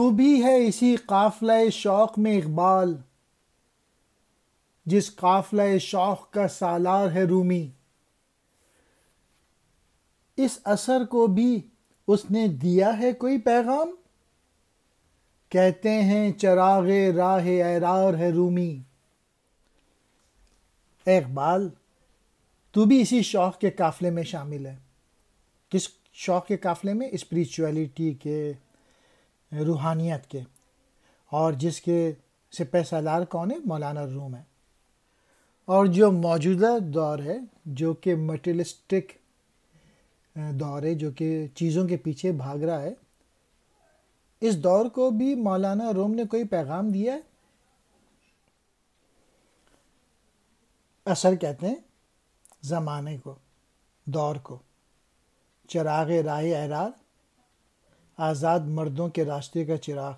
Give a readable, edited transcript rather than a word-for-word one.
تو بھی ہے اسی قافلہ شوق میں اقبال، جس قافلہ شوق کا سالار ہے رومی۔ اس اثر کو بھی اس نے دیا ہے کوئی پیغام، کہتے ہیں چراغ راہ ایرار ہے رومی۔ اے اقبال، تو بھی اسی شوق کے قافلے میں شامل ہے۔ کس شوق کے قافلے میں؟ اسپریچولیٹی کے، روحانیت کے، اور جس کے سپہ سالار کون ہے؟ مولانا روم ہے۔ اور جو موجودہ دور ہے، جو کہ مٹیریلسٹک دور ہے، جو کہ چیزوں کے پیچھے بھاگ رہا ہے، اس دور کو بھی مولانا روم نے کوئی پیغام دیا ہے؟ اثر کہتے ہیں زمانے کو، دور کو۔ چراغ راہ ایرار، آزاد مردوں کے راستے کا چراغ۔